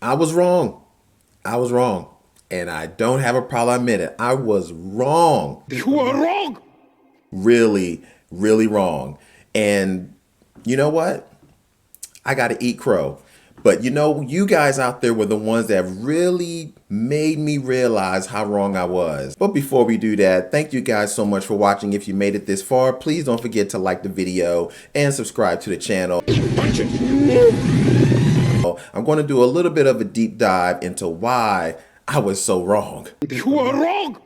I was wrong. I was wrong. And I don't have a problem admitting it. I was wrong. You are wrong. Really, really wrong. And you know what? I got to eat crow. But you know, you guys out there were the ones that really made me realize how wrong I was. But before we do that, thank you guys so much for watching. If you made it this far, please don't forget to like the video and subscribe to the channel. I'm going to do a little bit of a deep dive into why I was so wrong. You are wrong.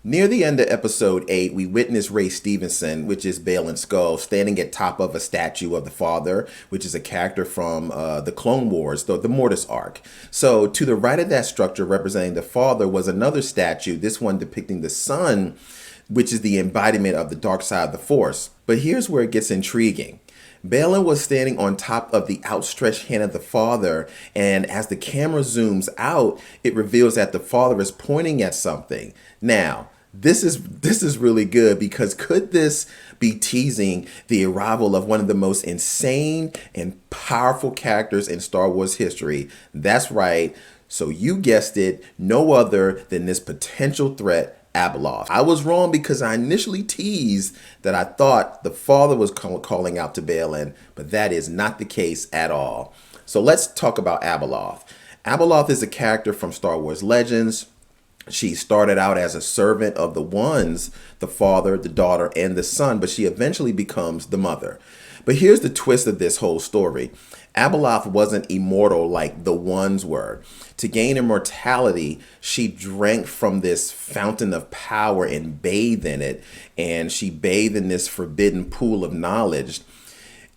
Near the end of episode 8, we witness Ray Stevenson, which is Baylan Skoll, standing at top of a statue of the father, which is a character from the Clone Wars, the Mortis arc. So to the right of that structure representing the father was another statue, this one depicting the son, which is the embodiment of the dark side of the Force. But here's where it gets intriguing. Baylan was standing on top of the outstretched hand of the father, and as the camera zooms out, it reveals that the father is pointing at something. Now, this is really good, because could this be teasing the arrival of one of the most insane and powerful characters in Star Wars history? That's right. So you guessed it, no other than this potential threat, Abeloth. I was wrong, because I initially teased that I thought the father was calling out to Baylan, but that is not the case at all. So let's talk about Abeloth. Abeloth is a character from Star Wars Legends. She started out as a servant of the Ones, the father, the daughter, and the son, but she eventually becomes the mother. But here's the twist of this whole story. Abeloth wasn't immortal like the Ones were. To gain immortality, she drank from this fountain of power and bathed in it, and she bathed in this forbidden pool of knowledge.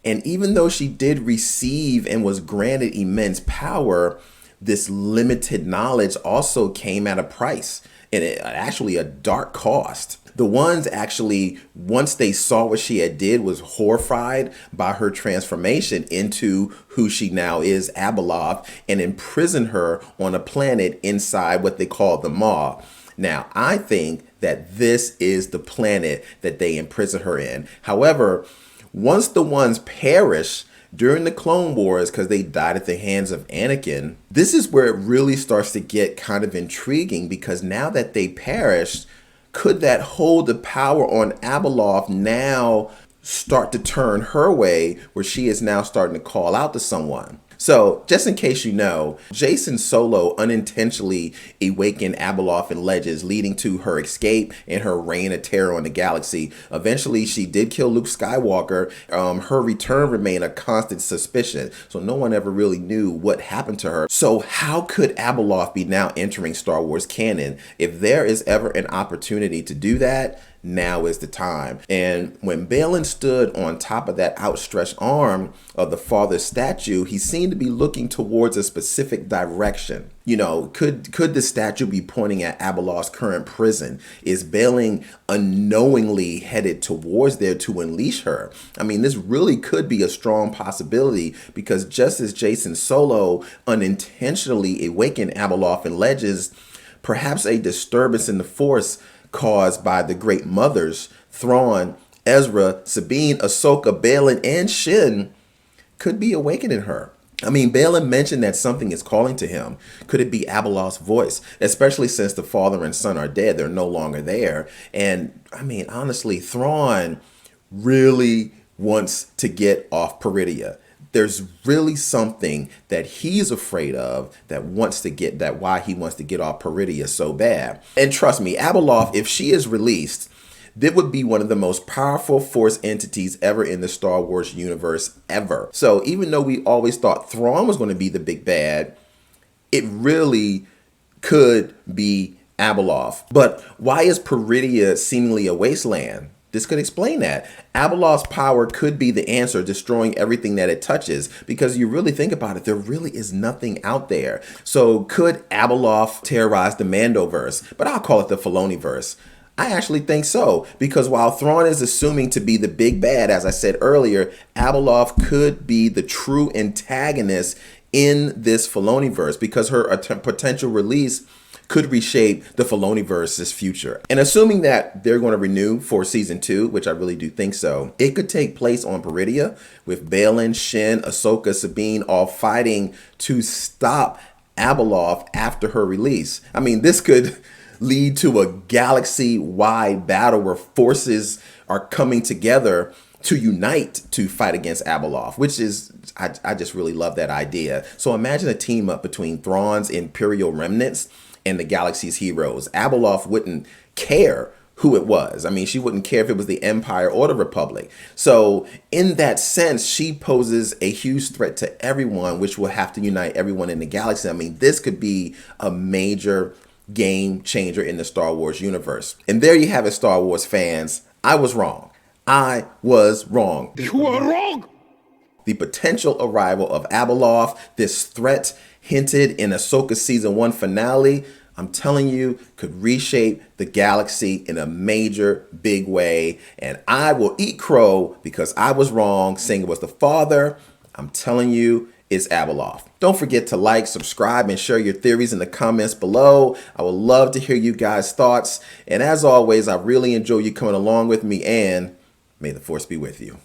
And even though she did receive and was granted immense power, this limited knowledge also came at a price, and actually a dark cost. The Ones actually, once they saw what she had did, was horrified by her transformation into who she now is, Abeloth, and imprisoned her on a planet inside what they call the Maw. Now, I think that this is the planet that they imprison her in. However, once the Ones perish during the Clone Wars, because they died at the hands of Anakin, this is where it really starts to get kind of intriguing, because now that they perished, could that hold the power on Abeloth now start to turn her way, where she is now starting to call out to someone? So, just in case you know, Jacen Solo unintentionally awakened Abeloth in Legends, leading to her escape and her reign of terror on the galaxy. Eventually, she did kill Luke Skywalker. Her return remained a constant suspicion, so no one ever really knew what happened to her. So how could Abeloth be now entering Star Wars canon? If there is ever an opportunity to do that, now is the time. And when Baylan stood on top of that outstretched arm of the father's statue, he seemed to be looking towards a specific direction. You know, could the statue be pointing at Abeloth's current prison? Is Baylan unknowingly headed towards there to unleash her? I mean, this really could be a strong possibility, because just as Jacen Solo unintentionally awakened Abeloth in Legends, perhaps a disturbance in the Force caused by the Great Mothers, Thrawn, Ezra, Sabine, Ahsoka, Baylan, and Shin, could be awakening her. I mean, Baylan mentioned that something is calling to him. Could it be Abeloth's voice? Especially since the father and son are dead. They're no longer there. And I mean, honestly, Thrawn really wants to get off Peridea. There's really something that he's afraid of that why he wants to get off Peridea so bad. And trust me, Abeloth, if she is released, that would be one of the most powerful Force entities ever in the Star Wars universe ever. So even though we always thought Thrawn was going to be the big bad, it really could be Abeloth. But why is Peridea seemingly a wasteland? This could explain that. Abeloth's power could be the answer, destroying everything that it touches, because you really think about it, there really is nothing out there. So could Abeloth terrorize the Mandoverse? But I'll call it the Filoniverse. I actually think so, because while Thrawn is assuming to be the big bad, as I said earlier, Abeloth could be the true antagonist in this Filoniverse, because her potential release could reshape the Filoniverse's future. And assuming that they're going to renew for season 2, which I really do think so, it could take place on Peridea with Baylan, Shin, Ahsoka, Sabine all fighting to stop Abeloth after her release. I mean, this could lead to a galaxy-wide battle where forces are coming together to unite to fight against Abeloth, which is, I just really love that idea. So imagine a team up between Thrawn's Imperial remnants and the galaxy's heroes. Abeloth wouldn't care who it was. I mean, she wouldn't care if it was the Empire or the Republic. So in that sense, she poses a huge threat to everyone, which will have to unite everyone in the galaxy. I mean, this could be a major game changer in the Star Wars universe. And there you have it, Star Wars fans. I was wrong. I was wrong. You are wrong. The potential arrival of Abeloth, this threat hinted in Ahsoka Season 1 finale, I'm telling you, could reshape the galaxy in a major, big way. And I will eat crow because I was wrong, saying it was the father. I'm telling you, it's Abeloth. Don't forget to like, subscribe, and share your theories in the comments below. I would love to hear you guys' thoughts. And as always, I really enjoy you coming along with me, and may the Force be with you.